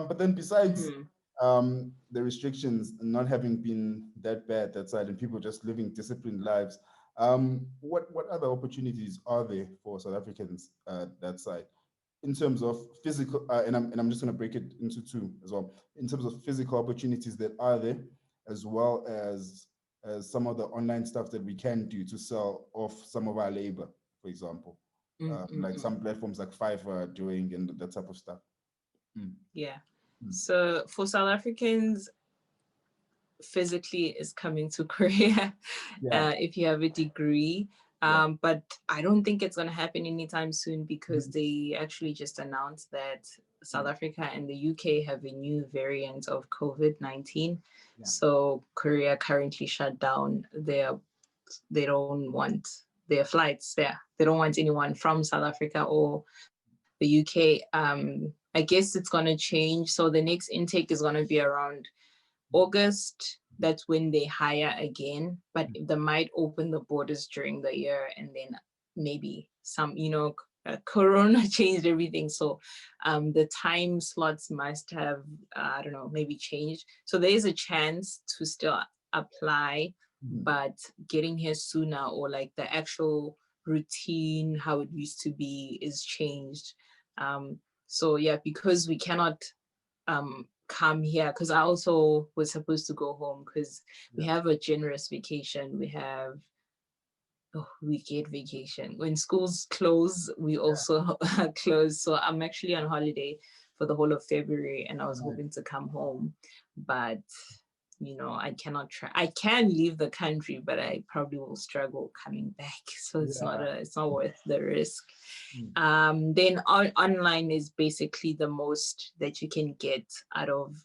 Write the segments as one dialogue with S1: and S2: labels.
S1: But then besides
S2: Mhm.
S1: the restrictions not having been that bad that side and people just living disciplined lives, what other opportunities are there for South Africans that side in terms of physical? And I'm just going to break it into two as well. In terms of physical opportunities that are there, as well as some of the online stuff that we can do to sell off some of our labor, for example, like
S2: Mm-mm-mm.
S1: some platforms like Fiverr are doing and that type of stuff. Mm,
S2: Yeah.
S1: mm.
S2: So for South Africans, physically is coming to Korea
S1: Yeah.
S2: if you have a degree.
S1: Yeah.
S2: But I don't think it's going to happen anytime soon because
S1: Mhm.
S2: they actually just announced that South
S1: Mm.
S2: Africa and the UK have a new variant of COVID-19.
S1: Yeah.
S2: So Korea currently shut down they don't want their flights there. They don't want anyone from South Africa or the UK. I guess it's going to change. So the next intake is going to be around August. That's when they hire again, but they might open the borders during the year, and then maybe Corona changed everything. So the time slots must have, I don't know, maybe changed. So there is a chance to still apply,
S1: Mhm.
S2: but getting here sooner or like the actual routine, how it used to be, is changed. So yeah, because we cannot come here, because I also was supposed to go home because we
S1: Yeah.
S2: have a generous vacation. We have we get vacation when schools close. We
S1: Yeah.
S2: also close. So I'm actually on holiday for the whole of February, and I was
S1: Nice.
S2: hoping to come home, but I cannot try. I can leave the country, but I probably will struggle coming back. So
S1: Yeah.
S2: it's not worth the risk.
S1: Mm.
S2: Then online is basically the most that you can get out of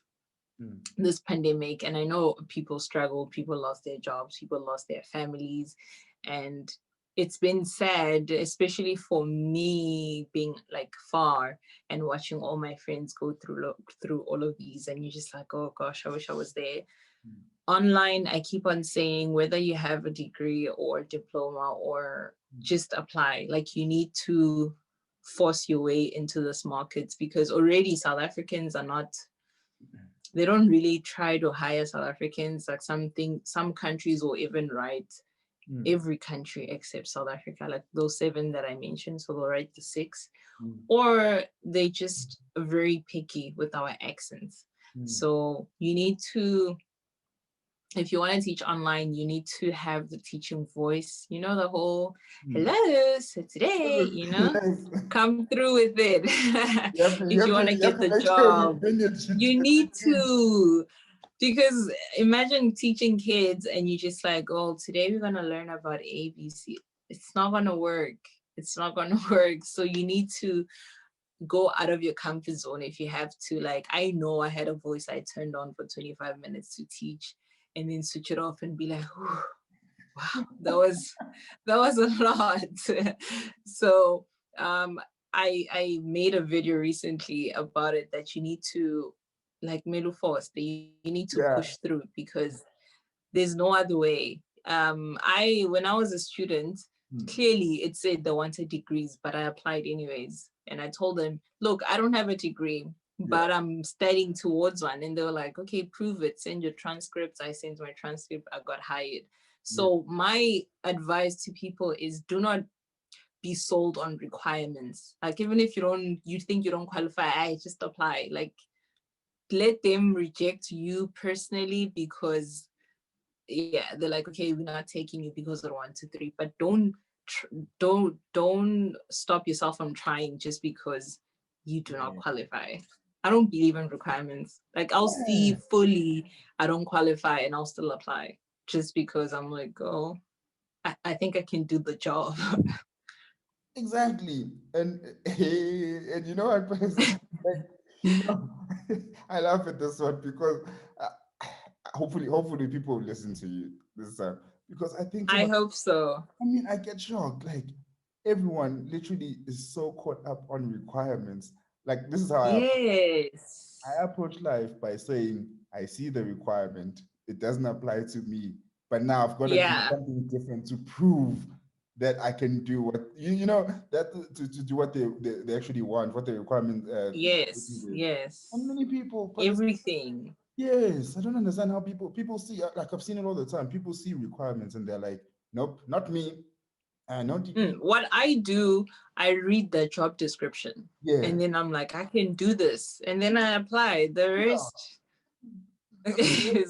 S1: Mm.
S2: this pandemic. And I know people struggle, people lost their jobs, people lost their families, and it's been sad, especially for me being like far and watching all my friends go through all of these, and you're just like, oh gosh, I wish I was there.
S1: Mm.
S2: Online, I keep on saying, whether you have a degree or a diploma or
S1: Mm.
S2: just apply, like you need to force your way into this market, because already South Africans are not, they don't really try to hire South Africans. Like some countries will even write
S1: Mm.
S2: every country except South Africa, like those seven that I mentioned. So they'll write the six,
S1: Mm.
S2: or they just very picky with our accents.
S1: Mm.
S2: So you need to, if you want to teach online, you need to have the teaching voice, the whole
S1: Mm.
S2: hello, so today,
S1: Yes.
S2: come through with it.
S1: You have to, you
S2: If
S1: have
S2: you
S1: to,
S2: want to
S1: you have
S2: get
S1: to
S2: the
S1: make sure we
S2: job,
S1: bring it to
S2: you
S1: the
S2: need
S1: kids.
S2: to, because imagine teaching kids and you just like, oh, today we're going to learn about ABC. It's not going to work. It's not going to work. So you need to go out of your comfort zone if you have to. Like, I know I had a voice I turned on for 25 minutes to teach and then switch it off and be like, wow, that was a lot. So I made a video recently about it, that you need to, like, Melu Force, that you need to push
S1: Yeah.
S2: through, because there's no other way. I When I was a student,
S1: Mm.
S2: clearly it said they wanted degrees, but I applied anyways. And I told them, look, I don't have a degree,
S1: Yeah.
S2: but I'm studying towards one. And they were like, okay, prove it. Send your transcripts. I sent my transcript. I got hired.
S1: Yeah.
S2: So my advice to people is, do not be sold on requirements. Like, even if you think you don't qualify, I just apply. Like, let them reject you personally, because yeah, they're like, okay, we're not taking you because of 1, 2, 3. But don't stop yourself from trying just because you do not
S1: Yeah.
S2: qualify. I don't believe in requirements. Like, I'll see
S1: Yeah.
S2: fully I don't qualify and I'll still apply, just because I'm like, oh, I think I can do the job.
S1: Exactly. And you know what, like, you know, I laugh at this one because hopefully people will listen to you this time, because I think
S2: I hope so.
S1: I get shocked. Like, everyone literally is so caught up on requirements. Like, this is how
S2: Yes.
S1: I approach life, by saying, I see the requirement, it doesn't apply to me, but now I've got to do
S2: Yeah.
S1: something different to prove that I can do what you know that to do what they actually want, what the requirement
S2: Yes,
S1: is. And
S2: yes.
S1: many people, but
S2: Everything.
S1: yes, I don't understand how people see, like I've seen it all the time. People see requirements and they're like, nope, not me. No degree.
S2: What I do, I read the job description
S1: Yeah.
S2: and then I'm like, I can do this. And then I apply.
S1: Yeah. I mean,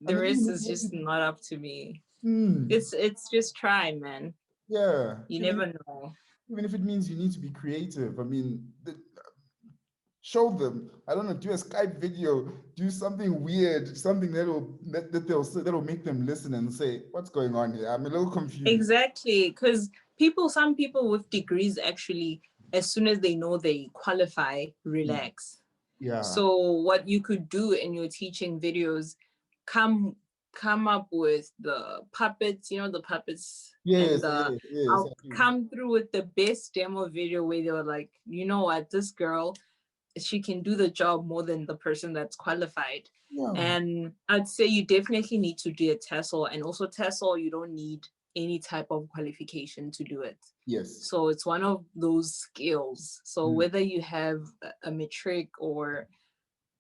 S1: I
S2: The
S1: mean,
S2: rest is just not up to me.
S1: hmm,
S2: It's just try, man.
S1: yeah,
S2: You never know.
S1: even if it means you need to be creative. I mean, show them. I don't know, do a Skype video, do something weird, something that'll make them listen and say, "What's going on here? I'm a little confused."
S2: Exactly. Because some people with degrees actually, as soon as they know they qualify,
S1: Hmm.
S2: relax.
S1: Yeah.
S2: So what you could do in your teaching videos, come come up with the puppets, the puppets and
S1: Yes.
S2: the
S1: Yes. Yes.
S2: I'll
S1: I do.
S2: come through with the best demo video where they were like, you know what, this girl, she can do the job more than the person that's qualified.
S1: Yeah.
S2: And I'd say you definitely need to do a TESOL, and also TESOL, you don't need any type of qualification to do it.
S1: Yes.
S2: So it's one of those skills. So
S1: Hmm.
S2: whether you have a matric or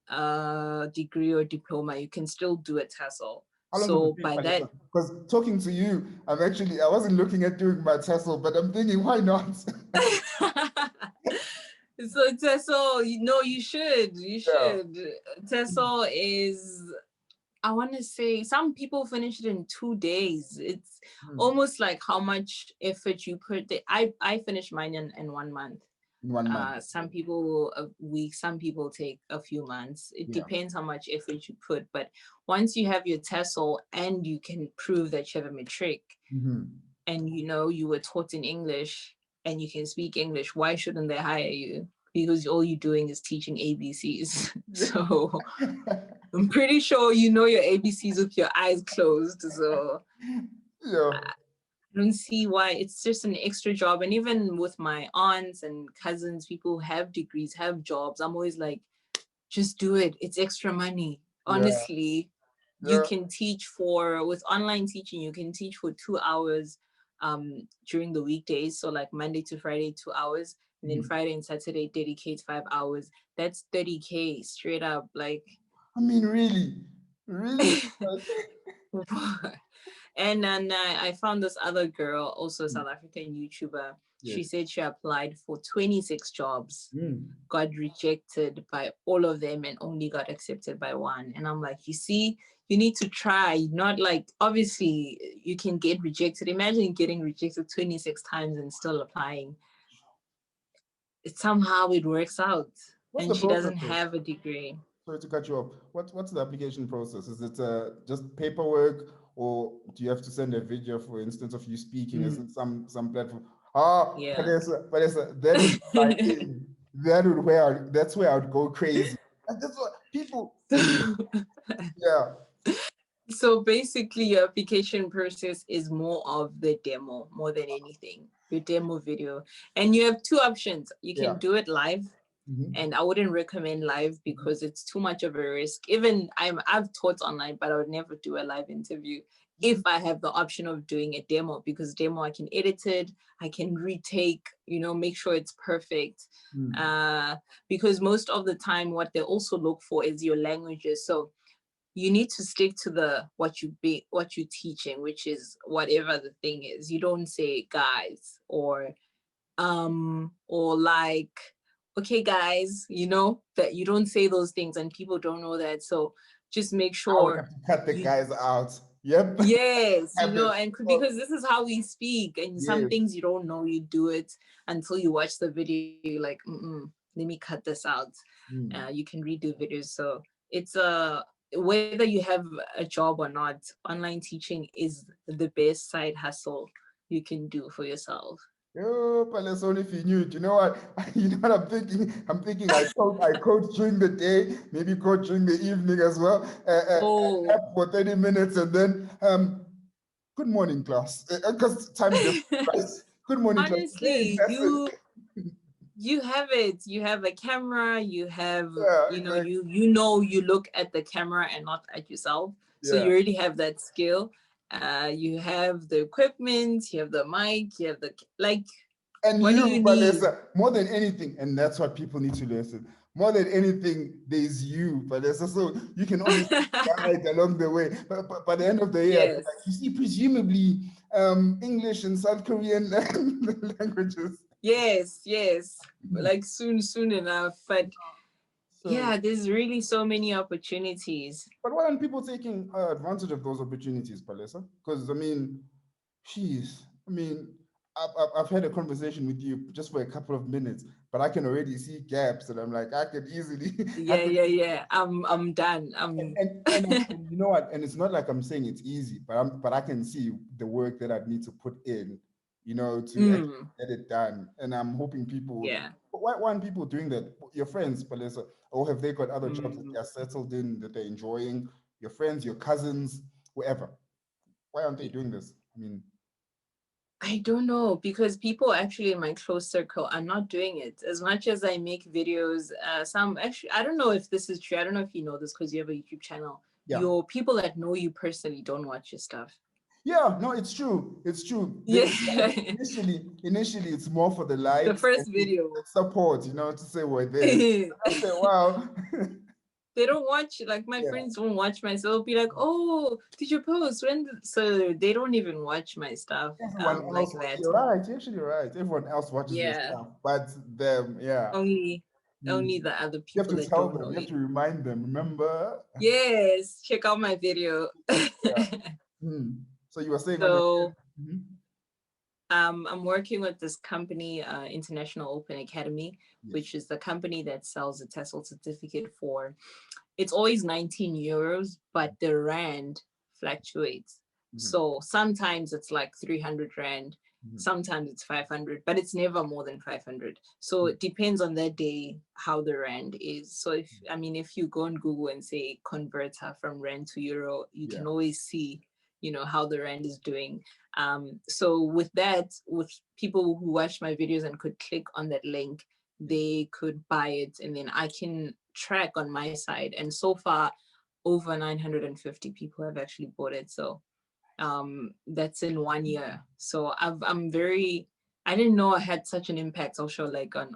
S2: a degree or diploma, you can still do a TESOL.
S1: How long would
S2: So
S1: it take,
S2: by that,
S1: Palesa? Because talking to you, I wasn't looking at doing my TESOL, but I'm thinking, why not?
S2: so TESOL, you should. You
S1: Yeah.
S2: should. TESOL is, I want to say, some people finish it in 2 days. It's
S1: Hmm.
S2: almost like how much effort you put. I finished mine in 1 month.
S1: In 1 month.
S2: Some people a week, some people take a few months. It
S1: Yeah.
S2: depends how much effort you put. But once you have your TESOL and you can prove that you have a matric,
S1: Hmm.
S2: and you were taught in English and you can speak English, why shouldn't they hire you? Because all you're doing is teaching ABCs. So I'm pretty sure you know your ABCs with your eyes closed. So
S1: Yeah.
S2: I don't see why. It's just an extra job. And even with my aunts and cousins, people who have degrees, have jobs, I'm always like, just do it. It's extra money.
S1: Yeah.
S2: Honestly, you
S1: Yeah.
S2: can teach with online teaching, you can teach for 2 hours during the weekdays. So like Monday to Friday, 2 hours. And then
S1: Mhm.
S2: Friday and Saturday, dedicate 5 hours. That's 30K straight up. Like,
S1: I mean, really, really.
S2: and then I found this other girl, also a South African YouTuber. She
S1: Yes.
S2: said she applied for 26 jobs,
S1: Mm.
S2: got rejected by all of them, and only got accepted by one. And I'm like, you see, you need to try. Not like, obviously, you can get rejected. Imagine getting rejected 26 times and still applying. Somehow it works out.
S1: What's
S2: And
S1: the
S2: she
S1: process
S2: doesn't
S1: though?
S2: have a degree.
S1: Sorry to cut you off. What's the application process? Is it just paperwork, or do you have to send a video, for instance, of you speaking? Is
S2: Mm,
S1: it some platform? Ah,
S2: yeah.
S1: Palesa, that is my thing. That's where I would go crazy. And that's what people. Yeah.
S2: So basically, your application process is more of the demo, more than anything, your demo video. And you have two options. You can
S1: Yeah.
S2: do it live,
S1: Mhm.
S2: and I wouldn't recommend live because it's too much of a risk. Even I've taught online, but I would never do a live interview if I have the option of doing a demo, because demo I can edit it, I can retake, make sure it's perfect.
S1: Mm.
S2: Because most of the time, what they also look for is your languages. So you need to stick to what you're teaching, which is whatever the thing is. You don't say guys or like, okay guys, that you don't say those things, and people don't know that. So just make
S1: I would
S2: sure
S1: have to cut the
S2: you
S1: guys out. Yep.
S2: yes,
S1: Have it.
S2: and
S1: Oh,
S2: because this is how we speak, and some
S1: yes.
S2: things you don't know, you do it until you watch the video, you're like, let me cut this out.
S1: Mm.
S2: You can redo videos. So it's whether you have a job or not, online teaching is the best side hustle you can do for yourself.
S1: Oh, Palesa, only if you knew it. You know what? You know what I'm thinking? I'm thinking I code during the day, maybe code during the evening as well.
S2: Oh,
S1: For 30 minutes and then good morning, class. Because time difference, right? Good morning, class. Today
S2: honestly,
S1: lesson.
S2: you have it. You have a camera. You have,
S1: Yeah, exactly.
S2: you look at the camera and not at yourself. So
S1: Yeah.
S2: you already have that skill. You have the equipment, you have the mic, you have the like.
S1: And
S2: What do
S1: you,
S2: you need?
S1: Palesa, more than anything, and that's what people need to listen. More than anything, there's you, Palesa. So you can always guide along the way. But by the end of the year,
S2: Yes,
S1: like, you see, presumably English and South Korean languages.
S2: yes, yes. Like soon enough. But
S1: So,
S2: yeah, there's really so many opportunities.
S1: but why aren't people taking advantage of those opportunities, Palesa? Because I mean, jeez, I mean, I've had a conversation with you just for a couple of minutes, but I can already see gaps, and I'm like, I could easily, I
S2: Yeah,
S1: could,
S2: yeah, yeah. I'm done.
S1: and you know what? And it's not like I'm saying it's easy, but I can see the work that I need to put in, to actually
S2: Mm,
S1: get it done. And I'm hoping people,
S2: yeah.
S1: why aren't people doing that? Your friends, Palesa, or have they got other jobs that
S2: Mm.
S1: they're settled in, that they're enjoying? Your friends, your cousins, whoever. Why aren't they doing this? I mean,
S2: I don't know because people actually in my close circle are not doing it as much as I make videos. Some actually, I don't know if this is true. I don't know if you know this because you have a YouTube channel.
S1: yeah.
S2: Your people that know you personally don't watch your stuff.
S1: Yeah, no, it's true. It's true.
S2: Yeah,
S1: Initially, it's more for the
S2: the
S1: likes and
S2: first
S1: to
S2: video.
S1: support, to say we're there.
S2: They
S1: After a while,
S2: don't watch, like my
S1: yeah,
S2: friends won't watch my stuff. They'll be like, "Oh, did you post when?" So they don't even watch my stuff
S1: everyone
S2: like
S1: else.
S2: that.
S1: You're right. You're actually right. Everyone else watches your
S2: Yeah,
S1: stuff, but them, yeah.
S2: only
S1: Mm.
S2: only the other
S1: You have
S2: people
S1: to
S2: that
S1: tell
S2: don't
S1: them.
S2: know
S1: You have
S2: you.
S1: to remind them. Remember?
S2: Yes, check out my video.
S1: Yeah. Mm. So you were saying on your
S2: So
S1: Mhm.
S2: I'm working with this company, International Open Academy,
S1: Yes.
S2: which is the company that sells a TESOL certificate for. It's always 19 euros, but the rand fluctuates.
S1: Mhm.
S2: So sometimes it's like 300 rand,
S1: Mhm.
S2: sometimes it's 500, but it's never more than 500. So it depends on that day how the rand is. So if you go on Google and say converter from rand to euro, you
S1: Yeah.
S2: can always see, how the rand is doing. So with that, with people who watch my videos and could click on that link,
S1: Yes.
S2: they could buy it, and then I can track on my side. And so far, over 950 people have actually bought it. So that's in 1 year. So I'm very, I didn't know I had such an impact social, like on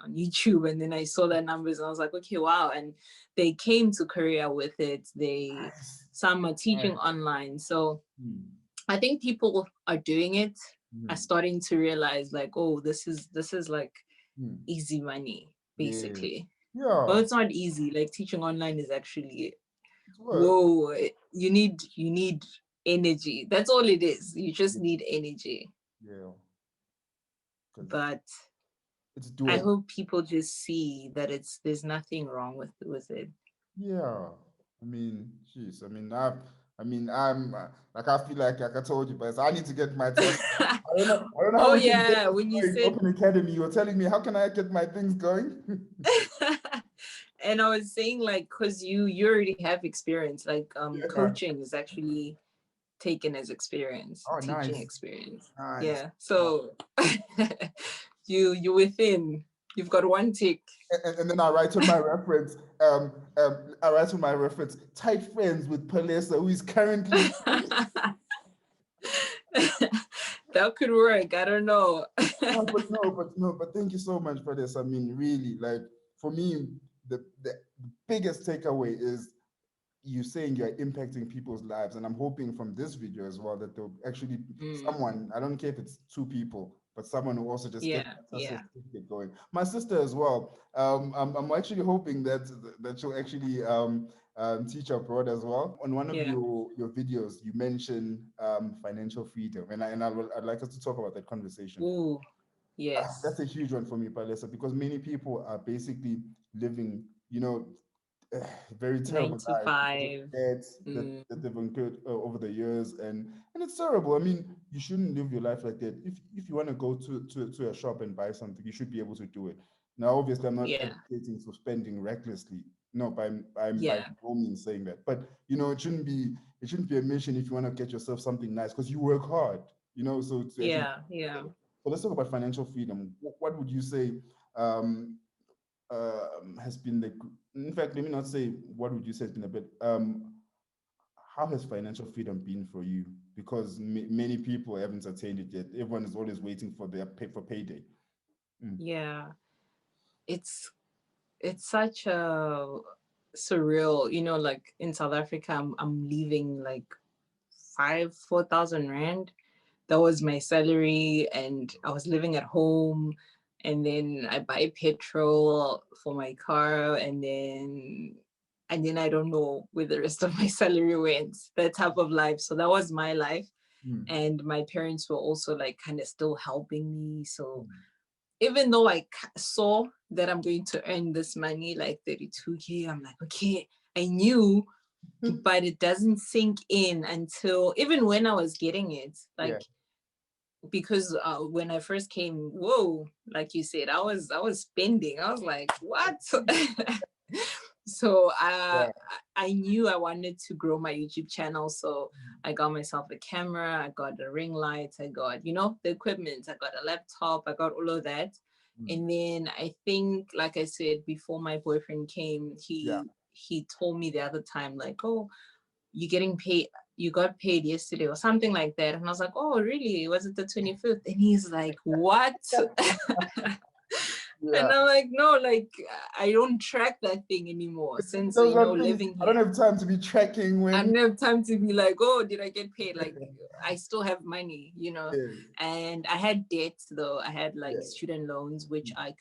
S2: YouTube, and then I saw the numbers and I was like, okay, wow. And they came to Korea with it. They
S1: Nice.
S2: Some are teaching
S1: Nice.
S2: online. So
S1: Mm.
S2: I think people are doing it, are
S1: Mm.
S2: starting to realize like, oh, this is like
S1: Mm.
S2: easy money,
S1: Yes.
S2: basically. Well,
S1: Yeah.
S2: it's not easy. Like teaching online is actually,
S1: It's work.
S2: whoa, you need energy. That's all it is. You just need energy.
S1: Yeah. Because
S2: But
S1: it's
S2: I
S1: doable.
S2: hope people just see that there's nothing wrong with it.
S1: Yeah. I mean, jeez. I'm like, I feel like I told you, but I need to get my test. I don't know. I don't know how
S2: Oh
S1: we can get
S2: yeah,
S1: this
S2: when you
S1: going.
S2: said
S1: Open Academy. You're telling me how can I get my things going?
S2: and I was saying like because you already have experience, like
S1: Yeah.
S2: coaching is actually taken as experience,
S1: Oh,
S2: teaching
S1: nice,
S2: experience.
S1: nice.
S2: Yeah. So you within, you've got one tick.
S1: And then I write on my reference. I write on my reference. Tight friends with Palesa, who is currently.
S2: That could work. I don't know.
S1: But thank you so much for this. I mean, really, like for me, the biggest takeaway is you saying you're impacting people's lives, and I'm hoping from this video as well that there'll actually be
S2: Mm,
S1: someone. I don't care if it's two people, but someone who also just gets
S2: yeah,
S1: that
S2: yeah,
S1: certificate going. My sister as well. I'm actually hoping that she'll actually teach abroad as well. On one of
S2: yeah.
S1: your videos, you mentioned financial freedom, I'd like us to talk about that conversation.
S2: Ooh,
S1: That's
S2: yes.
S1: a huge one for me, Palesa, because many people are basically living, very
S2: Nine
S1: terrible
S2: to
S1: lives because of
S2: five.
S1: debts
S2: Mm,
S1: that they've incurred over the years, and it's terrible. I mean, you shouldn't live your life like that. If you want to go to a shop and buy something, you should be able to do it. Now, obviously, I'm not
S2: yeah,
S1: advocating for spending recklessly. No, I'm by
S2: yeah,
S1: no means saying that. But it shouldn't be a mission if you want to get yourself something nice because you work hard. So to actually
S2: yeah, yeah.
S1: so let's talk about financial freedom. What would you say um, has been in fact, let me not say what would you say has been a bit, how has financial freedom been for you? Because many people haven't attained it yet. Everyone is always waiting for their payday. Mm.
S2: Yeah, it's such a surreal, like in South Africa, I'm leaving like 4,000 rand. That was my salary, and I was living at home, and then I buy petrol for my car, and then I don't know where the rest of my salary went. That type of life. So that was my life.
S1: Mm.
S2: And my parents were also like kind of still helping me. So
S1: Mm.
S2: even though I saw that I'm going to earn this money, like 32K, I'm like, okay, I knew, but it doesn't sink in until even when I was getting it,
S1: Yeah.
S2: like, because when I first came, whoa, like you said, I was spending. I was like, what? So
S1: Yeah.
S2: I knew I wanted to grow my YouTube channel. So I got myself a camera, I got a ring light, I got, the equipment, I got a laptop, I got all of that.
S1: Mm.
S2: And then I think, like I said, before my boyfriend came,
S1: Yeah.
S2: he told me the other time, like, oh, you getting paid, you got paid yesterday or something like that. And I was like, oh, really? Was it the 25th? And he's like, what?
S1: Yeah.
S2: And I'm like, no, like, I don't track that thing anymore since,
S1: Those are things
S2: living
S1: I don't
S2: here.
S1: have time to be tracking
S2: I
S1: when.
S2: don't have time to be like, oh, did I get paid? Like, I still have money,
S1: Yes.
S2: and I had debts though. I had like
S1: Yeah.
S2: student loans, which I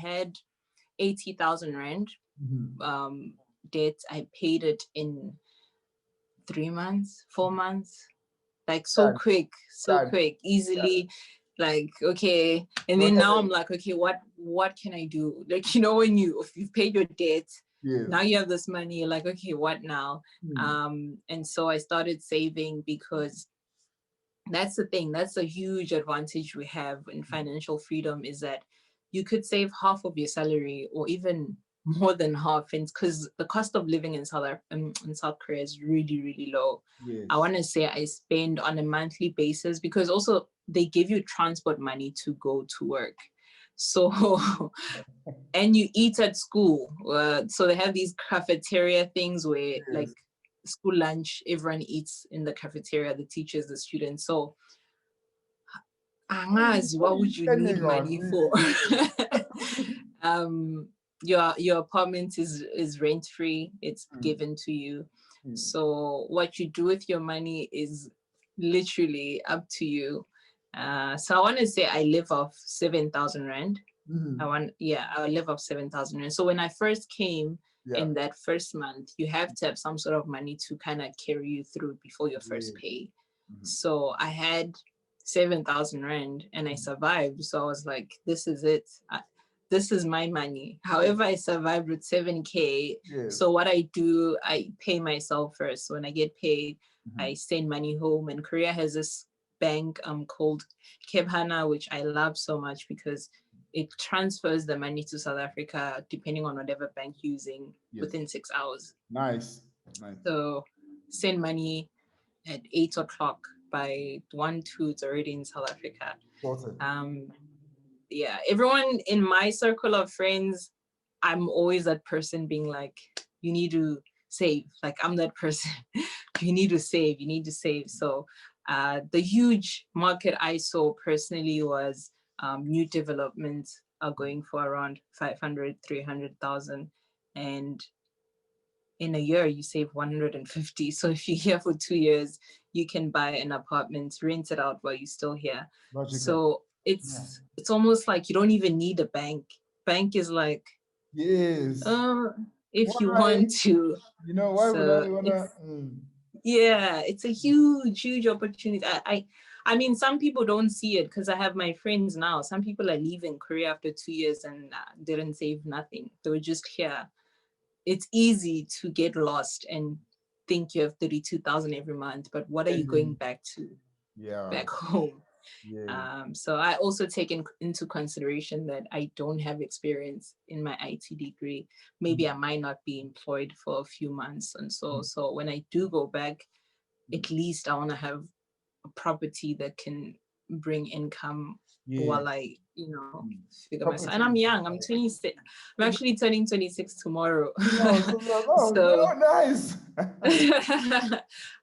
S2: had 80,000 rand
S1: Mhm.
S2: debt. I paid it in 3 months, 4 months, like
S1: Done.
S2: so
S1: Done.
S2: quick, easily. Like, okay. And
S1: Not
S2: then now
S1: having.
S2: I'm like, okay, what can I do? Like, when if you've paid your debt, now
S1: Yes.
S2: you have this money, you're like, okay, what now?
S1: Mm.
S2: And so I started saving, because that's the thing. That's a huge advantage we have in financial freedom, is that you could save half of your salary, or even more than half, because the cost of living in South Korea is really, really low. I
S1: Yes.
S2: want to say I spend on a monthly basis, because also they give you transport money to go to work. So, and you eat at school. So they have these cafeteria things where, like,
S1: Yes.
S2: school lunch, everyone eats in the cafeteria, the teachers, the students. So angazi,
S1: What
S2: what
S1: are you
S2: would you need
S1: spending on,
S2: money for?
S1: really?
S2: um your apartment is rent free, it's
S1: Mm.
S2: given to you.
S1: Mm.
S2: So what you do with your money is literally up to you. So I want to say I live off 7,000 rand.
S1: Mhm.
S2: I live off 7,000 rand. So when I first came,
S1: Yeah.
S2: in that first month, you have to have some sort of money to kind of carry you through before your
S1: Yeah.
S2: first pay.
S1: Mhm.
S2: So I had 7,000 rand and I survived. So I was like, this is it. This is my money.
S1: Yes.
S2: However, I survived with 7K.
S1: Yes.
S2: So what I do, I pay myself first. When I get paid,
S1: Mhm.
S2: I send money home. And Korea has this bank called Kebhana, which I love so much, because it transfers the money to South Africa depending on whatever bank you're using
S1: Yes.
S2: within 6 hours.
S1: Nice. Nice.
S2: So send money at 8 o'clock. By 1, 2, it's already in South Africa.
S1: Sorted.
S2: Um, yeah, everyone in my circle of friends, I'm always that person being like, you need to save. Like, I'm that person. You need to save. You need to save. So the huge market I saw personally was new developments are going for around 500, 300,000. And in a year you save 150. So if you're here for 2 years, you can buy an apartment, rent it out while you're still here.
S1: Logical.
S2: So
S1: Yeah.
S2: it's almost like you don't even need a bank is like,
S1: Yes.
S2: uh if you
S1: Why?
S2: want to.
S1: Why would
S2: So
S1: I wanna?
S2: it's, yeah, it's a huge opportunity. I mean, some people don't see it, because I have my friends now. Some people are leaving Korea after 2 years and didn't save nothing. They were just here. It's easy to get lost and think you have 32,000 every month, but what are you going
S1: Spending.
S2: back to,
S1: Yeah.
S2: back home?
S1: Yes.
S2: So I also take into consideration that I don't have experience in my IT degree. Maybe I might not be employed for a few months. And so when I do go back, at least I want to have a property that can bring income
S1: Yeah.
S2: while I, figure
S1: Proper
S2: myself. And I'm
S1: change.
S2: young. I'm 26. I'm actually turning 26 tomorrow.
S1: No, so like, oh,
S2: So
S1: nice.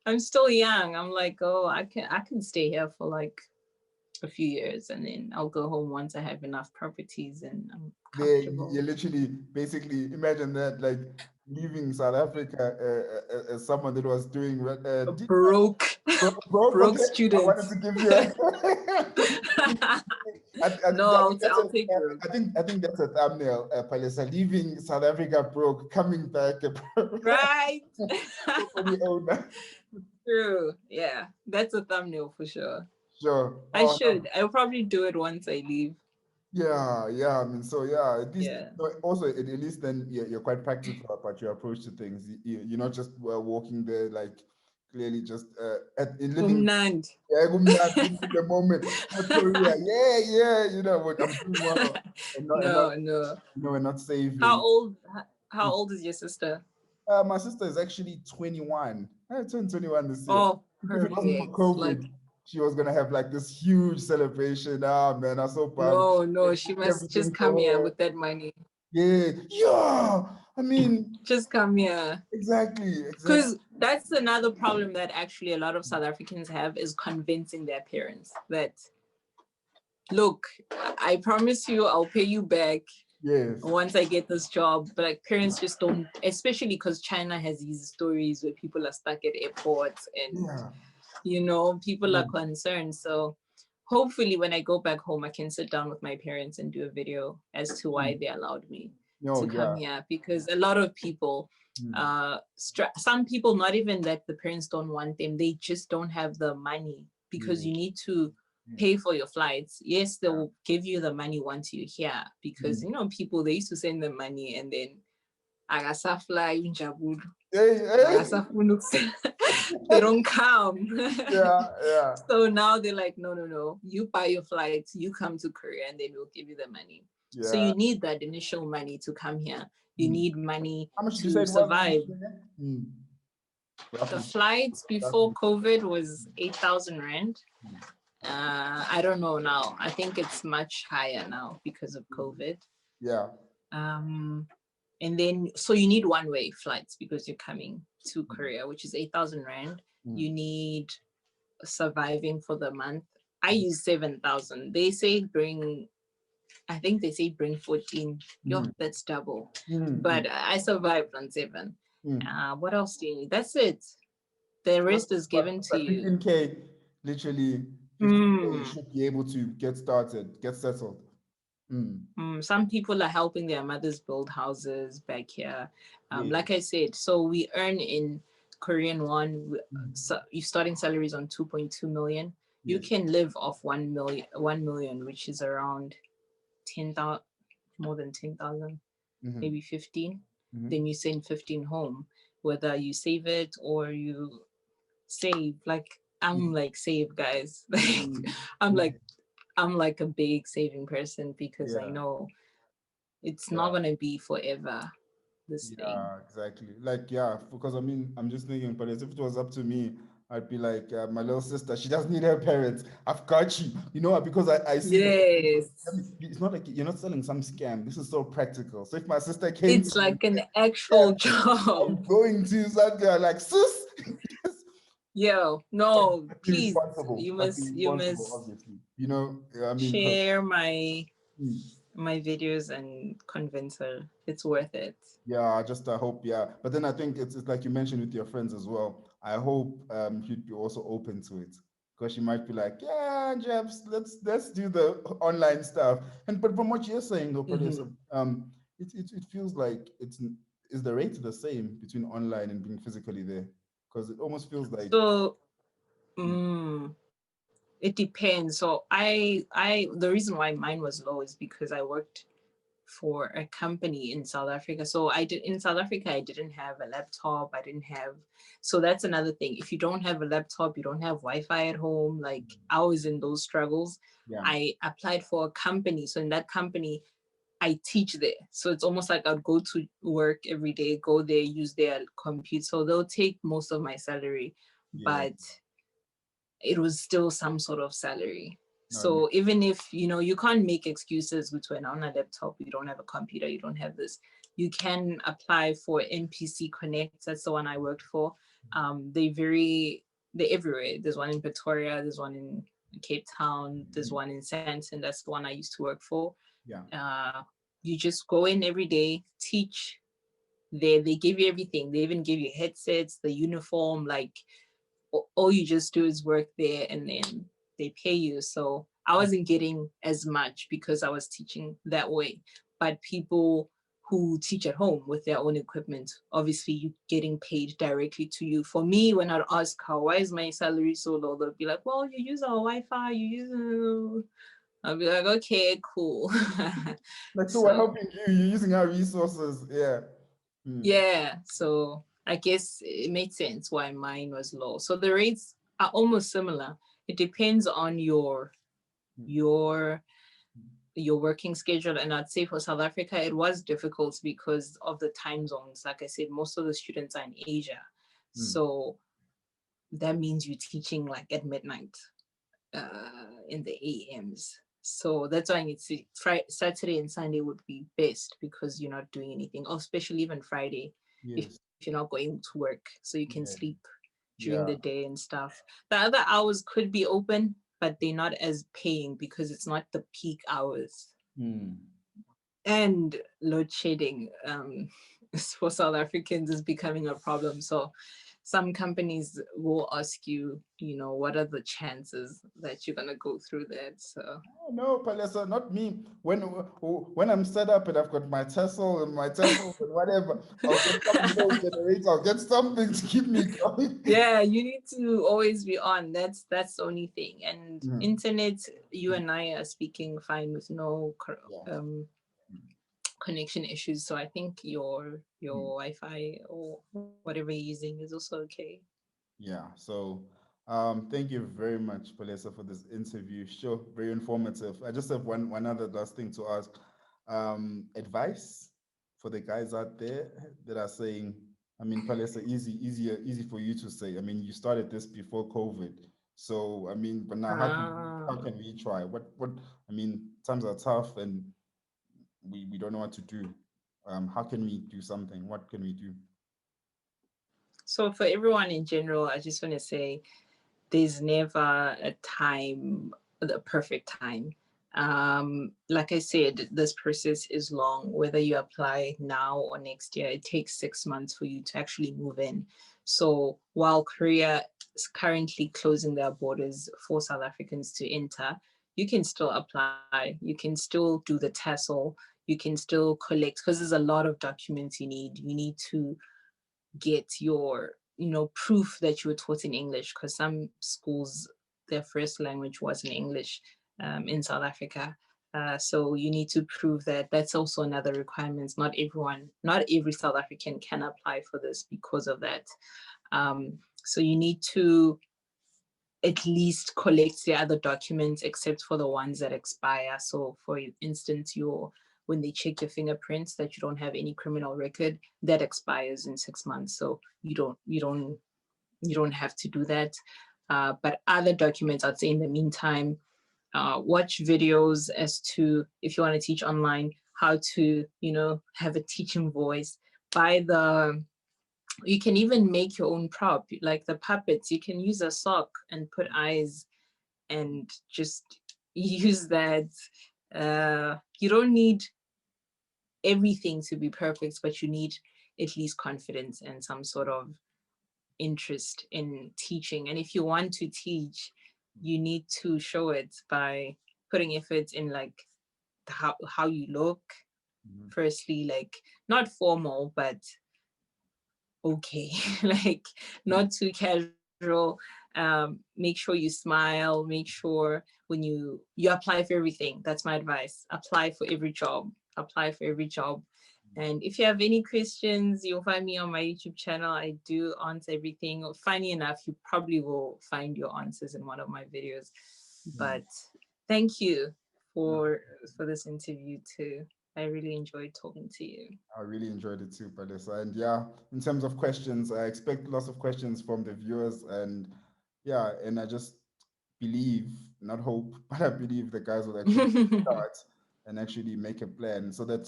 S2: I'm still young. I'm like, oh, I can stay here for like a few years, and then I'll go home once I have enough properties and I'm
S1: There,
S2: comfortable.
S1: you literally, basically, imagine that, like leaving South Africa as someone that was doing.
S2: A broke,
S1: Broke,
S2: broke
S1: okay. I
S2: student.
S1: wanted to give you a.
S2: No,
S1: I think that's
S2: I'll take broke.
S1: I think that's a thumbnail. Palesa leaving South Africa broke, coming back a
S2: Right.
S1: property owner.
S2: True. Yeah, that's a thumbnail for sure.
S1: Sure.
S2: I
S1: Oh no.
S2: should. I'll probably do it once I leave.
S1: Yeah, yeah. I mean, so yeah. At least,
S2: Yeah.
S1: also at least then you're quite practical about your approach to things. You're not just walking there like clearly just in living.
S2: Umnand.
S1: Yeah, living in the moment. Not Korea. Yeah, yeah. I'm doing well, and not,
S2: No, no.
S1: we're not
S2: How
S1: saving.
S2: old? How old is your sister?
S1: My sister is actually 21. I turned 21 this year.
S2: Oh,
S1: If it wasn't for
S2: perfect. Like,
S1: COVID, she was gonna have like this huge celebration. Ah man, I'm so pumped.
S2: no, no. She must just
S1: Everything for
S2: come here
S1: her.
S2: with that money.
S1: Yeah, yeah. I mean,
S2: Just come here.
S1: exactly, exactly.
S2: Because that's another problem that actually a lot of South Africans have, is convincing their parents that, look, I promise you I'll pay you back
S1: Yes.
S2: once I get this job. But like, parents just don't, especially because China has these stories where people are stuck at airports and people are concerned. So hopefully when I go back home, I can sit down with my parents and do a video as to why they allowed me
S1: No,
S2: to come
S1: yeah.
S2: here. Because a lot of people, some people, not even that the parents don't want them, they just don't have the money, because you need to pay for your flights. Yes, they will give you the money once you're here, because people, they used to send them money and then akasafly unjabulu,
S1: Hey,
S2: akasafuna they don't come.
S1: yeah, yeah.
S2: So now they're like, no, no, no, you buy your flights, you come to Korea, and then we'll give you the money. So
S1: Yeah.
S2: you need that initial money to come here. You need money
S1: How much did you say
S2: to
S1: it was?
S2: survive. The
S1: Roughly.
S2: flights before COVID was 8,000 rand. I don't know now. I think it's much higher now because of COVID.
S1: Yeah.
S2: And then, so you need one-way flights because you're coming to Korea, which is 8,000 rand. You need surviving for the month. I use 7,000. I think they say bring 14. Yo, that's double. But I survived on 7. What else do you need? That's it. The rest is given to you.
S1: 15K, literally, 15K, you should be able to get started, get settled.
S2: Some people are helping their mothers build houses back here. Like I said, so we earn in Korean won. So your starting salary is on 2.2 million. You can live off 1 million, which is around 10,000, more than 10,000, maybe 15. Then you send 15 home, whether you save it or you save. Like, I'm like, save, guys. I'm like a big saving person, because I know it's not gonna be forever, this thing.
S1: Yeah, exactly. Like, yeah, because I mean, I'm just thinking, but as if it was up to me, I'd be like, my little sister, she doesn't need her parents. I've got you. Because I see
S2: Yes.
S1: it's not like you're not selling some scam. This is so practical. So if my sister came
S2: It's like an actual job.
S1: I'm going to something like, sis.
S2: Yo, no, please,
S1: responsible.
S2: you
S1: Must be
S2: must
S1: responsible, obviously. I mean,
S2: share my videos and convince her it's worth it.
S1: Yeah, I hope, yeah. But then I think it's like you mentioned with your friends as well. I hope she'd be also open to it, because she might be like, yeah, Jebs, let's do the online stuff. But from what you're saying though, Palesa, it feels like is the rate the same between online and being physically there? Because it almost feels like
S2: So it depends. So the reason why mine was low is because I worked for a company in South Africa. So in South Africa, I didn't have a laptop. So that's another thing. If you don't have a laptop, you don't have Wi-Fi at home. Like, I was in those struggles. I applied for a company. So in that company, I teach there. So it's almost like I'd go to work every day, go there, use their computer. So they'll take most of my salary, but it was still some sort of salary.
S1: No, it
S2: So even if, you can't make excuses with when on a laptop, you don't have a computer, you don't have this, you can apply for NPC Connect. That's the one I worked for. They're everywhere. There's one in Pretoria, there's one in Cape Town, there's one in Sandton. That's the one I used to work for.
S1: yeah.
S2: You just go in every day, teach. They give you everything. They even give you headsets, the uniform, like all you just do is work there and then they pay you. So I wasn't getting as much because I was teaching that way. But people who teach at home with their own equipment, obviously you getting paid directly to you. For me, when I'd ask how, why is my salary so low? They'll be like, well, you use our Wi-Fi, you use I'll be like, okay, cool.
S1: Like, so we're
S2: So
S1: helping you. You're using our resources. Yeah. Hmm.
S2: yeah, so I guess it made sense why mine was low. So the rates are almost similar. It depends on your your working schedule. And I'd say for South Africa, it was difficult because of the time zones. Like I said, most of the students are in Asia.
S1: Hmm.
S2: So that means you're teaching like at midnight in the AMs. So that's why it's Saturday and Sunday would be best because you're not doing anything, or especially even Friday if
S1: Yes.
S2: you're not going to work, so you can
S1: Yeah.
S2: sleep during the
S1: Yeah.
S2: day and stuff. The other hours could be open, but they're not as paying because it's not the peak hours.
S1: Hmm.
S2: And load shedding for South Africans is becoming a problem. So some companies will ask you, what are the chances that you're gonna go through that? So
S1: Oh, no, Palesa, not me. When I'm set up and I've got my Tesla and my Tesla and whatever, I'll get some low generator. I'll get something to keep me going.
S2: yeah, you need to always be on. That's the only thing. And
S1: Hmm.
S2: internet, you and I are speaking fine with no
S1: Yeah.
S2: um, connection issues. So I think your Wi-Fi or whatever you're using is also okay.
S1: Yeah. So, thank you very much, Palesa, for this interview. Sure, very informative. I just have one other last thing to ask. Advice for the guys out there that are saying, I mean, Palesa, easy for you to say. I mean, you started this before COVID. So, I mean, but now how
S2: Ah.
S1: can we try? I mean, times are tough and we don't know what to do. How can we do something? What can we do?
S2: So for everyone in general, I just want to say there's never a time, the perfect time. Like I said, this process is long. Whether you apply now or next year, it takes 6 months for you to actually move in. So while Korea is currently closing their borders for South Africans to enter, you can still apply. You can still do the TESOL. You can still collect because there's a lot of documents you need. You need to get your proof that you were taught in English because some schools their first language wasn't English in South Africa. So you need to prove that. That's also another requirement. Not every South African can apply for this because of that. So you need to at least collect the other documents except for the ones that expire. So for instance, when they check your fingerprints that you don't have any criminal record, that expires in 6 months. So you don't have to do that. But other documents, I'd say in the meantime, watch videos as to if you want to teach online, how to, have a teaching voice. Buy the You can even make your own prop, like the puppets. You can use a sock and put eyes and just use that. You don't need everything to be perfect, but you need at least confidence and some sort of interest in teaching. And if you want to teach, you need to show it by putting effort in, like how you look.
S1: Mhm.
S2: Firstly, like not formal, but okay, like
S1: Mhm.
S2: not too casual. Make sure you smile. Make sure when you apply for everything. That's my advice. Apply for every job. Apply for every job. And if you have any questions, you'll find me on my YouTube channel. I do answer everything. Funny enough, you probably will find your answers in one of my videos.
S1: Mhm.
S2: But thank you for this interview too. I really enjoyed talking to you.
S1: I really enjoyed it too, Palesa. And yeah, in terms of questions, I expect lots of questions from the viewers. And yeah, and I just believe, not hope, but I believe the guys will actually start and actually make a plan so that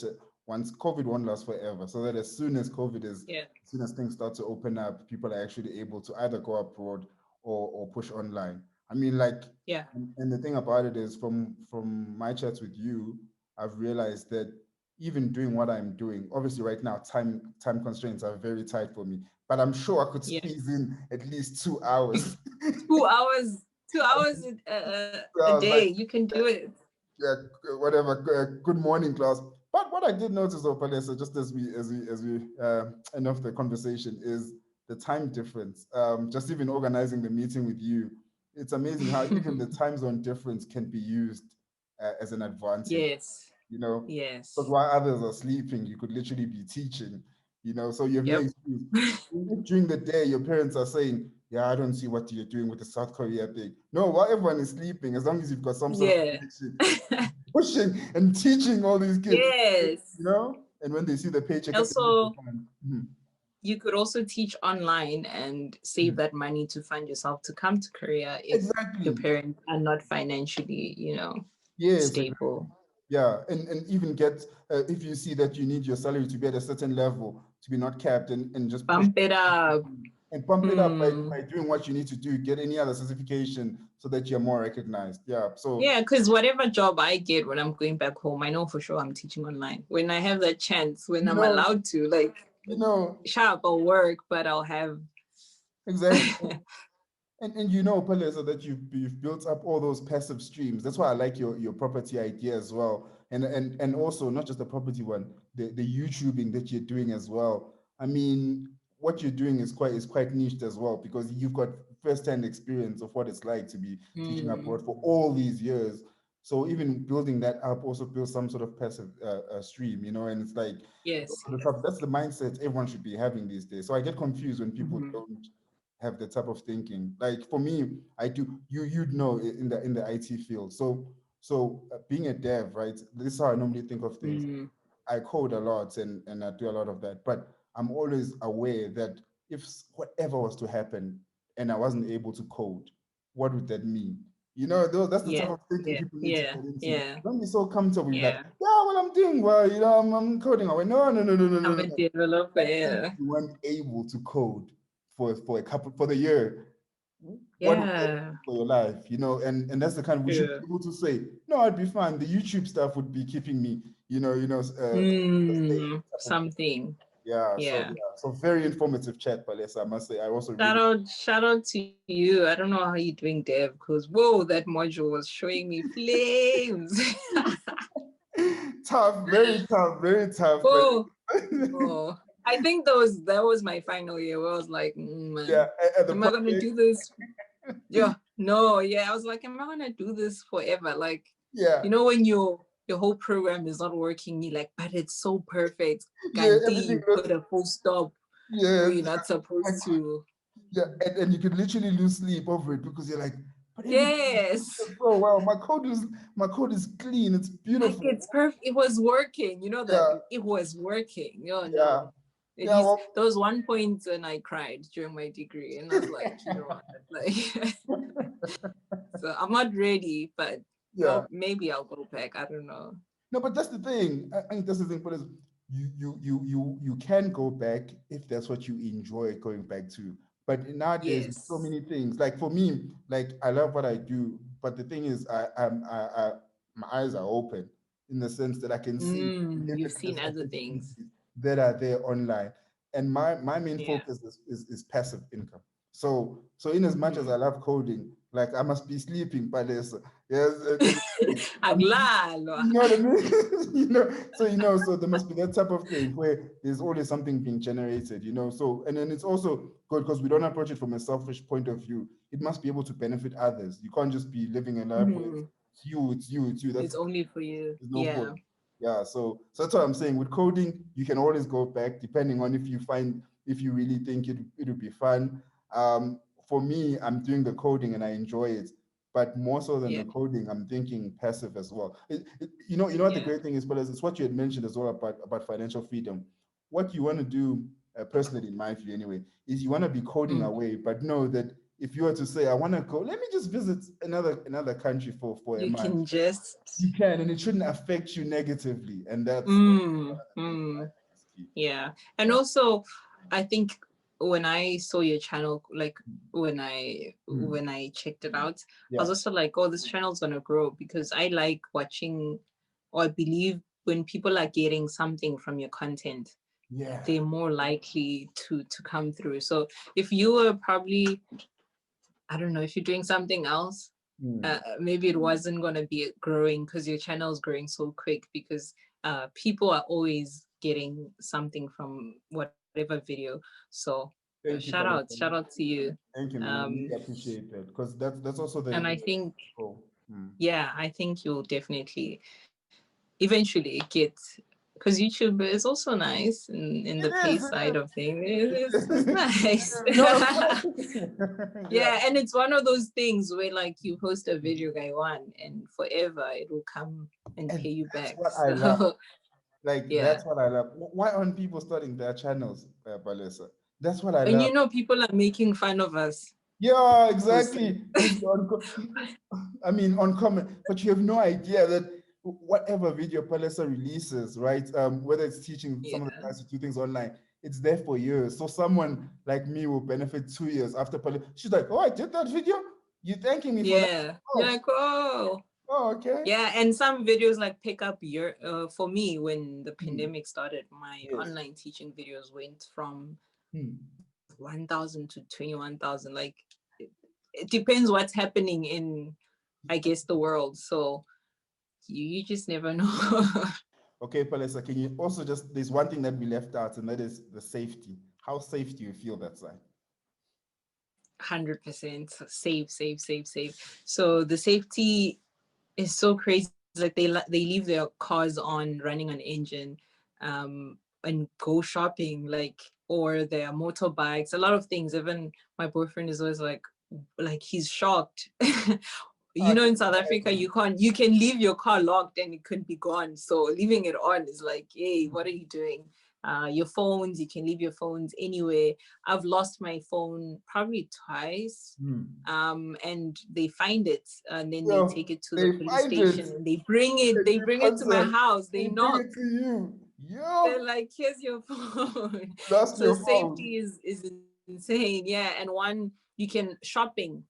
S1: once COVID won't last forever, so that
S2: Yeah.
S1: as soon as things start to open up, people are actually able to either go abroad or push online. I mean, like,
S2: Yeah.
S1: and the thing about it is, from my chats with you, I've realized that even doing what I'm doing, obviously right now, time constraints are very tight for me, but I'm sure I could
S2: Yeah.
S1: squeeze in at least 2 hours.
S2: 2 hours, 2 hours
S1: Two
S2: a
S1: hours,
S2: day.
S1: like,
S2: You can do it.
S1: yeah, whatever. Good morning, class. But what I did notice, though, Palesa, just as we end off the conversation, is the time difference. Just even organizing the meeting with you, it's amazing how even the time zone difference can be used as an advantage.
S2: Yes.
S1: You know, because
S2: Yes.
S1: while others are sleeping, you could literally be teaching. You know, so you have no
S2: Yep.
S1: excuse. If during the day your parents are saying, "Yeah, I don't see what you're doing with the South Korea thing." No, while everyone is sleeping, as long as you've got some sort of
S2: Yeah.
S1: connection, pushing and teaching all these kids,
S2: Yes.
S1: you know. And when they see the paycheck at the end of the
S2: Also,
S1: month, mhm.
S2: you could also teach online and save
S1: Mhm.
S2: that money to fund yourself to come to Korea if your
S1: Exactly.
S2: parents are not financially,
S1: Yes,
S2: stable.
S1: yeah, and even get if you see that you need your salary to be at a certain level to be not capped, and just push
S2: Bump it up.
S1: and pump it up
S2: Hmm.
S1: by doing what you need to do, get any other certification so that you're more recognized. Yeah. So
S2: Yeah, because whatever job I get when I'm going back home, I know for sure I'm teaching online. When I have that chance, when
S1: you
S2: I'm
S1: know,
S2: allowed to, like,
S1: you know
S2: sharp, I'll work, but I'll have.
S1: exactly. And you know, Paleza, that you've built up all those passive streams. That's why I like your property idea as well. And also not just the property one, the YouTubing that you're doing as well. I mean, what you're doing is quite niched as well, because you've got first-hand experience of what it's like to be teaching
S2: Mm,
S1: abroad for all these years. So even building that up also builds some sort of passive stream, and it's like
S2: yes, yes.
S1: that's the mindset everyone should be having these days. So I get confused when people
S2: Mhm.
S1: don't have the type of thinking. Like for me, I do. You'd know in the IT field. So being a dev, right? This is how I normally think of things.
S2: Mm,
S1: I code a lot and I do a lot of that, but I'm always aware that if whatever was to happen and I wasn't able to code, what would that mean? That's the type
S2: yeah,
S1: of thinking
S2: yeah,
S1: people need to
S2: yeah,
S1: get into.
S2: yeah.
S1: Don't be so comfortable. You're like,
S2: Yeah.
S1: yeah, well, I'm doing well. I'm coding away. No, no, no, no, no, no,
S2: I'm
S1: no.
S2: a developer.
S1: If
S2: Yeah.
S1: you weren't able to code for the year, what would that
S2: Yeah.
S1: mean for your life? And that's the kind of, we should be
S2: True.
S1: able to say, no, I'd be fine. The YouTube stuff would be keeping me, staying type of thing.
S2: Something.
S1: Yeah. So
S2: Yeah.
S1: yeah. So very informative chat, Palesa. I must say, I also really
S2: Shout out to you. I don't know how you're doing, Dev, because whoa, that module was showing me flames.
S1: tough, very tough, very tough. But
S2: Oh, oh. I think that was my final year where I was like,
S1: yeah,
S2: man,
S1: and the
S2: am I gonna
S1: project,
S2: do this? Yeah, no, yeah. I was like, am I gonna do this forever? Like,
S1: yeah,
S2: when your whole program is not working, you're like, but it's so perfect.
S1: yeah,
S2: Can't
S1: everything
S2: you put
S1: looks,
S2: a full stop where
S1: yes,
S2: you're not supposed to?
S1: yeah, and you could literally lose sleep over it because you're like, but everything
S2: Yes.
S1: is so well. My code is clean. It's
S2: Like
S1: beautiful.
S2: it's perfect. It was working. You know that
S1: Yeah,
S2: it was working. Oh
S1: yeah,
S2: no. At
S1: yeah.
S2: least
S1: Well,
S2: there was one point when I cried during my degree, and I was like, you know what, like, so I'm not ready, but
S1: yeah.
S2: maybe I'll go back. I don't know.
S1: No, but that's the thing. I think that's the thing. But you can go back if that's what you enjoy going back to. But nowadays, with so
S2: Yes.
S1: many things. Like for me, like I love what I do, but the thing is, my eyes are open in the sense that I can see
S2: You've seen
S1: limitless
S2: other things.
S1: opportunities that are there online. And my main
S2: Yeah.
S1: focus is passive income. So in as much as I
S2: Mm.
S1: love coding, like I must be sleeping, but there's yes, and
S2: Aglalo.
S1: you know what I mean? So there must be that type of thing where there's always something being generated, So, and then it's also good because we don't approach it from a selfish point of view. It must be able to benefit others. You can't just be living a life where
S2: Mhm.
S1: it's you, it's you, it's you.
S2: It's only for you.
S1: There's no
S2: Yeah.
S1: point. Yeah, so that's what I'm saying. With coding, you can always go back depending on if you really think it would be fun. For me, I'm doing the coding and I enjoy it, but more so than
S2: Yeah.
S1: the coding, I'm thinking passive as well. You know what the
S2: Yeah.
S1: great thing is, but it's what you had mentioned as well about financial freedom. What you want to do, personally, in my view anyway, is you want to be coding
S2: Mm.
S1: away, but know that if you were to say, I want to go, let me just visit another country for a
S2: You
S1: month.
S2: can just
S1: You can, and it shouldn't affect you negatively. And that's
S2: mm,
S1: one of the things that I
S2: mm,
S1: think is key.
S2: yeah. And
S1: Yeah.
S2: also I think when I saw your channel, like
S1: Mm.
S2: when I checked it out, I was
S1: Yeah.
S2: also like, oh, this channel's gonna grow because I like watching, or I believe when people are getting something from your content,
S1: Yeah.
S2: they're more likely to come through. So if you were probably, I don't know, if you're doing something else,
S1: Mm.
S2: maybe it wasn't going to be growing because your channel is growing so quick because people are always getting something from whatever video. So
S1: Thank you,
S2: shout
S1: Palesa.
S2: out to you.
S1: Thank you, man. I
S2: um,
S1: really appreciate that because that's also
S2: and I
S1: the
S2: think,
S1: goal. Mm.
S2: yeah, I think you'll definitely eventually get, because YouTube is also nice in
S1: It
S2: the pay
S1: is.
S2: side of things. It's
S1: It
S2: nice.
S1: is. No. Yeah.
S2: Yeah, and it's one of those things where like you post a video guy one and forever it will come and
S1: And
S2: pay you
S1: that's
S2: back.
S1: what I love.
S2: So
S1: Like
S2: yeah.
S1: that's what I love. Why aren't people starting their channels, Palesa? That's what I
S2: And
S1: love.
S2: you know people are making fun of us.
S1: Yeah,
S2: Pussy.
S1: exactly. I mean, on comment, but you have no idea that whatever video Palesa releases, right? Whether it's teaching some of the
S2: Yeah.
S1: guys to do things online, it's there for years. So someone like me will benefit 2 years after Palesa. She's like, "Oh, I did that video. You thanking me for that?
S2: Yeah. You're
S1: Oh,
S2: like, oh.
S1: oh, okay.
S2: Yeah, and some videos like pick up your for me when the
S1: Hmm.
S2: pandemic started, my
S1: Yes.
S2: online teaching videos went from
S1: Hmm.
S2: 1,000 to 21,000. Like it depends what's happening in, I guess, the world. So you just never know.
S1: Okay, Palesa, can you also just, there's one thing that we left out, and that is the safety. How safe do you feel that side?
S2: 100% safe. So the safety is so crazy. Like they leave their cars on running on engine, and go shopping, like, or their motorbikes, a lot of things. Even my boyfriend is always like he's shocked.
S1: I
S2: In
S1: can
S2: South Africa you can leave your car locked and it could be gone, so leaving it on is like, hey, what are you doing? Your phones, you can leave your phones anywhere. I've lost my phone probably twice.
S1: imagine.
S2: And they find it and then they
S1: Yo,
S2: take it to the
S1: they
S2: police
S1: find it.
S2: station and they
S1: New
S2: bring it to my
S1: concept.
S2: house,
S1: They
S2: they
S1: bring
S2: knock,
S1: it to you.
S2: they're
S1: Yo,
S2: like, here's your phone.
S1: lost
S2: So
S1: your phone.
S2: safety is insane. Yeah. And one, you can shopping,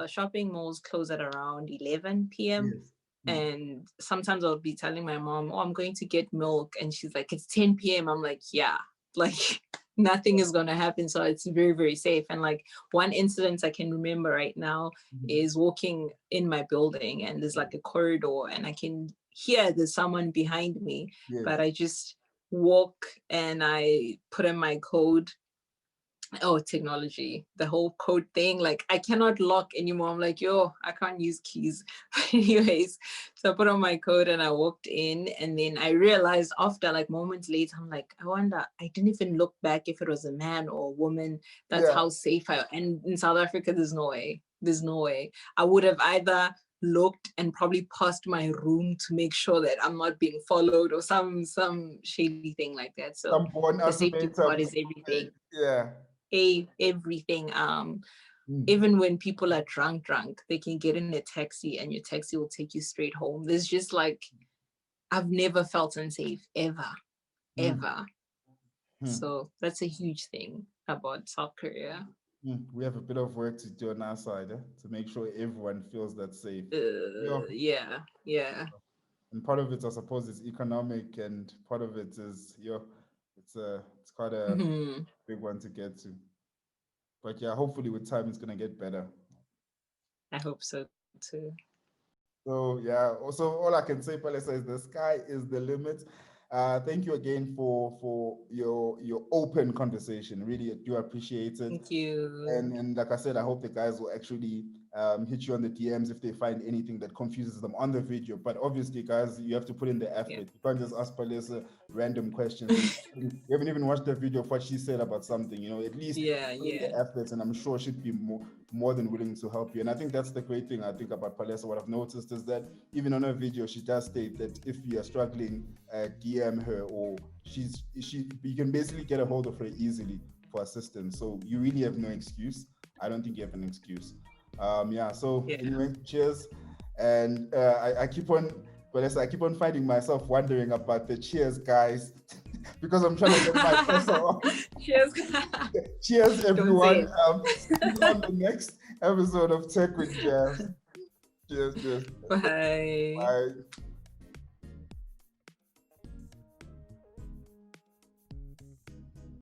S2: shopping malls close at around 11 p.m.
S1: Yes. Hmm.
S2: And sometimes I'll be telling my mom, oh, I'm going to get milk, and she's like, it's 10 p.m. I'm like, yeah, like nothing is going to happen. So it's very, very safe. And like one incident I can remember right now
S1: Mhm.
S2: is walking in my building and there's like a corridor and I can hear there's someone behind me, but
S1: Yes.
S2: I just walk and I put in my code. Oh, technology, the whole code thing, like I cannot lock anymore. I'm like, yo, I can't use keys. Anyways, so I put on my code and I walked in, and then I realized after, like, moments later, I'm like, I wonder, I didn't even look back if it was a man or a woman. That's
S1: Yeah.
S2: how safe I. And in South Africa, there's no way I would have either looked and probably passed my room to make sure that I'm not being followed or some shady thing like that. So
S1: Some born
S2: the safety
S1: ultimatum.
S2: part is everything.
S1: Yeah.
S2: Everything.
S1: Mm.
S2: Even when people are drunk, they can get in a taxi and your taxi will take you straight home. There's just like, I've never felt unsafe ever,
S1: Mm.
S2: ever.
S1: Mm.
S2: So that's a huge thing about South Korea.
S1: Mm. We have a bit of work to do on our side, to make sure everyone feels that safe. Yeah.
S2: Yeah.
S1: And part of it, I suppose, is economic, and part of it is, it's quite a
S2: Hmm.
S1: big one to get to. But yeah, hopefully with time it's gonna get better.
S2: I hope so too.
S1: So yeah, also all I can say, Palesa, is the sky is the limit. Thank you again for your open conversation. Really do appreciate it.
S2: Thank you.
S1: And like I said, I hope the guys will actually hit you on the DMs if they find anything that confuses them on the video. But obviously, guys, you have to put in the
S2: Yeah.
S1: effort. You can't just ask Palesa random questions. You haven't even watched the video of what she said about something. At least
S2: Yeah,
S1: put in
S2: yeah.
S1: the efforts, and I'm sure she'd be more than willing to help you. And I think that's the great thing I think about Palesa. What I've noticed is that even on her video, she does state that if you are struggling, DM her, or you can basically get a hold of her easily for assistance. So you really have no excuse. I don't think you have an excuse. Yeah. So
S2: Yeah.
S1: anyway, cheers. And I keep on, Palesa, I keep on finding myself wondering about the cheers, guys, because I'm trying to get my peso.
S2: Cheers.
S1: Cheers,
S2: Don't say
S1: everyone.
S2: it.
S1: See you on the next episode of Tech with Jazz. Cheers, cheers.
S2: Bye.
S1: Bye.